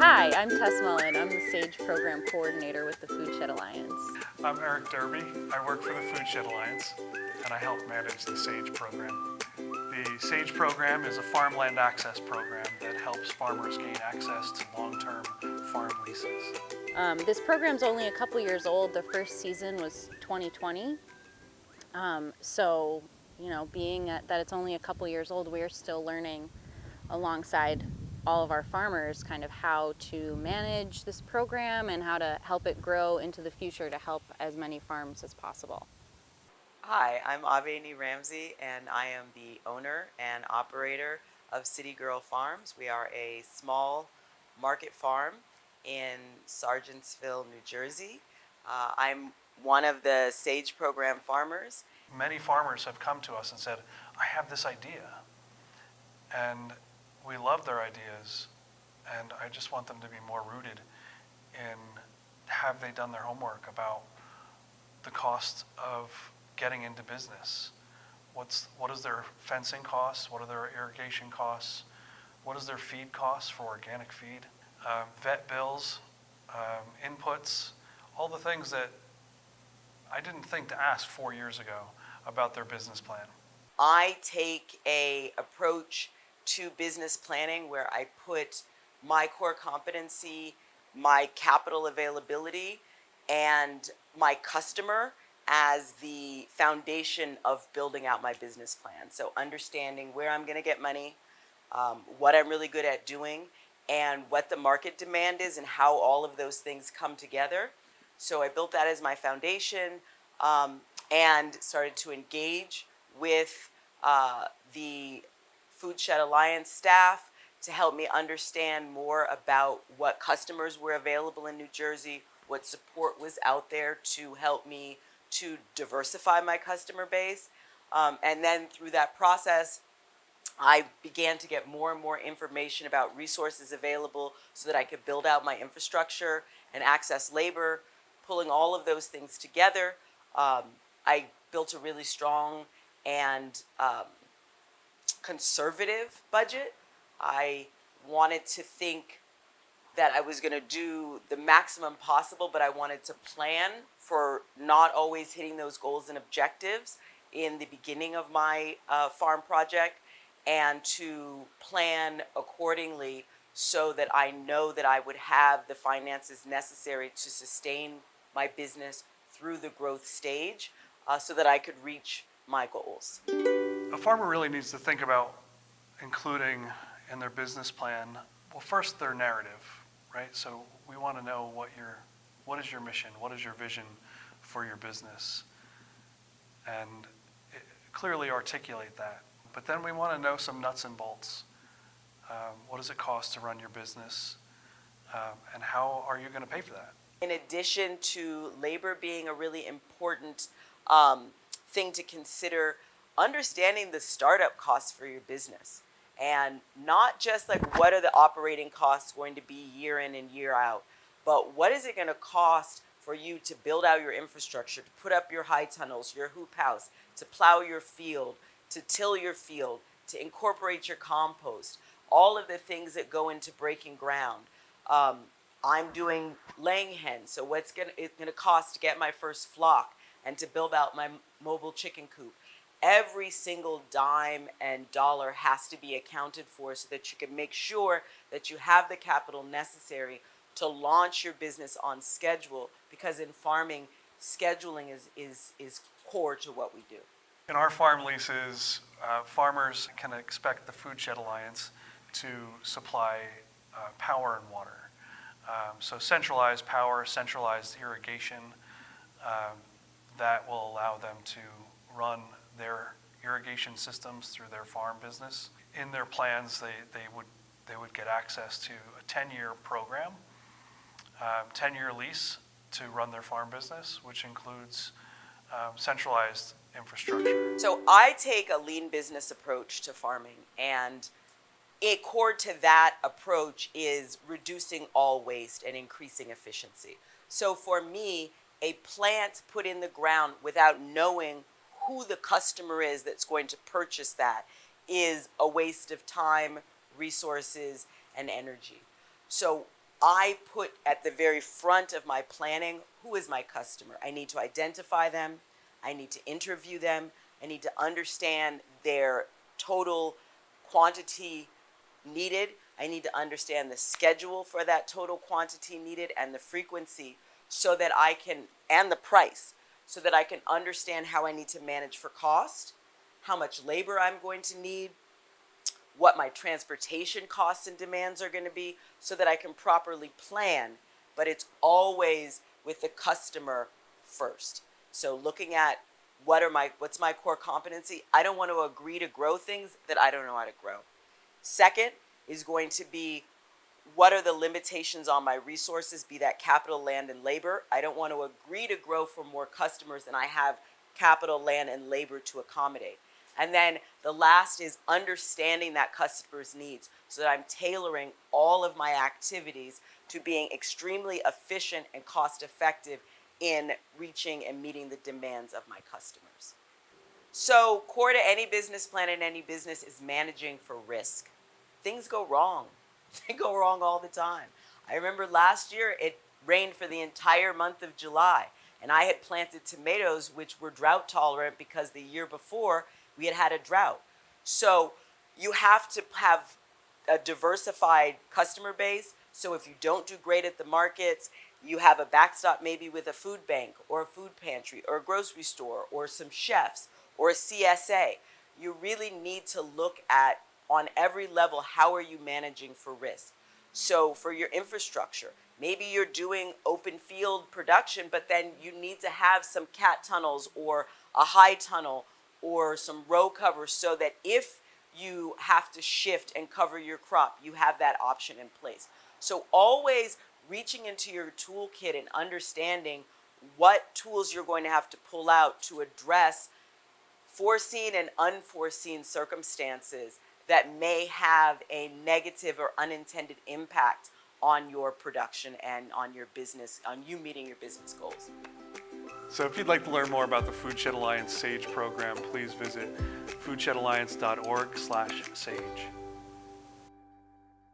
Hi, I'm Tess Mullen. I'm the SAgE Program Coordinator with the Food Shed Alliance. I'm Eric Derby. I work for the Food Shed Alliance, and I help manage the SAgE program. The SAgE program is a farmland access program that helps farmers gain access to long-term farm leases. This program's only a couple years old. The first season was 2020. So, being that it's only a couple years old, we're still learning alongside all of our farmers kind of how to manage this program and how to help it grow into the future to help as many farms as possible. Hi, I'm Aveni Ramsey, and I am the owner and operator of City Girl Farms. We are a small market farm in Sargentsville, New Jersey. I'm one of the SAgE program farmers. Many farmers have come to us and said, I have this idea, and we love their ideas, and I just want them to be more rooted in have they done their homework about the cost of getting into business. What is their fencing costs? What are their irrigation costs? What is their feed costs for organic feed? Vet bills, inputs, all the things that I didn't think to ask 4 years ago about their business plan. I take a approach to business planning where I put my core competency, my capital availability, and my customer as the foundation of building out my business plan. So understanding where I'm going to get money, what I'm really good at doing, and what the market demand is and how all of those things come together. So I built that as my foundation, and started to engage with the Food Shed Alliance staff to help me understand more about what customers were available in New Jersey, what support was out there to help me to diversify my customer base. And then through that process, I began to get more and more information about resources available so that I could build out my infrastructure and access labor. Pulling all of those things together, I built a really strong and conservative budget. I wanted to think that I was going to do the maximum possible, but I wanted to plan for not always hitting those goals and objectives in the beginning of my farm project, and to plan accordingly so that I know that I would have the finances necessary to sustain my business through the growth stage, so that I could reach my goals. A farmer really needs to think about including in their business plan, well, first their narrative, right? So we want to know what is your mission, what is your vision for your business, and clearly articulate that. But then we want to know some nuts and bolts. What does it cost to run your business, and how are you going to pay for that? In addition to labor being a really important thing to consider, understanding the startup costs for your business, and not just like what are the operating costs going to be year in and year out, but what is it going to cost for you to build out your infrastructure, to put up your high tunnels, your hoop house, to plow your field, to till your field, to incorporate your compost, all of the things that go into breaking ground. I'm doing laying hens, so what's it's gonna cost to get my first flock and to build out my mobile chicken coop. Every single dime and dollar has to be accounted for so that you can make sure that you have the capital necessary to launch your business on schedule, because in farming, scheduling is core to what we do. In our farm leases, farmers can expect the Food Shed Alliance to supply power and water. So centralized power, centralized irrigation, that will allow them to run their irrigation systems through their farm business. In their plans, they would get access to a 10-year program, 10-year lease to run their farm business, which includes centralized infrastructure. So I take a lean business approach to farming, and a core to that approach is reducing all waste and increasing efficiency. So for me, a plant put in the ground without knowing who the customer is that's going to purchase that is a waste of time, resources, and energy. So I put at the very front of my planning, who is my customer? I need to identify them. I need to interview them. I need to understand their total quantity needed. I need to understand the schedule for that total quantity needed and the frequency so that I can, and the price, so that I can understand how I need to manage for cost, how much labor I'm going to need, what my transportation costs and demands are going to be, so that I can properly plan, but it's always with the customer first. So looking at what's my core competency? I don't want to agree to grow things that I don't know how to grow. Second is going to be, what are the limitations on my resources, be that capital, land, and labor? I don't want to agree to grow for more customers than I have capital, land, and labor to accommodate. And then the last is understanding that customer's needs so that I'm tailoring all of my activities to being extremely efficient and cost effective in reaching and meeting the demands of my customers. So core to any business plan in any business is managing for risk. Things go wrong. They go wrong all the time. I remember last year it rained for the entire month of July, and I had planted tomatoes which were drought tolerant because the year before we had had a drought. So you have to have a diversified customer base. So if you don't do great at the markets, you have a backstop maybe with a food bank or a food pantry or a grocery store or some chefs or a CSA. You really need to look at, on every level, how are you managing for risk? So for your infrastructure, maybe you're doing open field production, but then you need to have some cat tunnels or a high tunnel or some row cover so that if you have to shift and cover your crop, you have that option in place. So always reaching into your toolkit and understanding what tools you're going to have to pull out to address foreseen and unforeseen circumstances that may have a negative or unintended impact on your production and on your business, on you meeting your business goals. So if you'd like to learn more about the Food Shed Alliance SAGE program, please visit foodshedalliance.org/SAGE.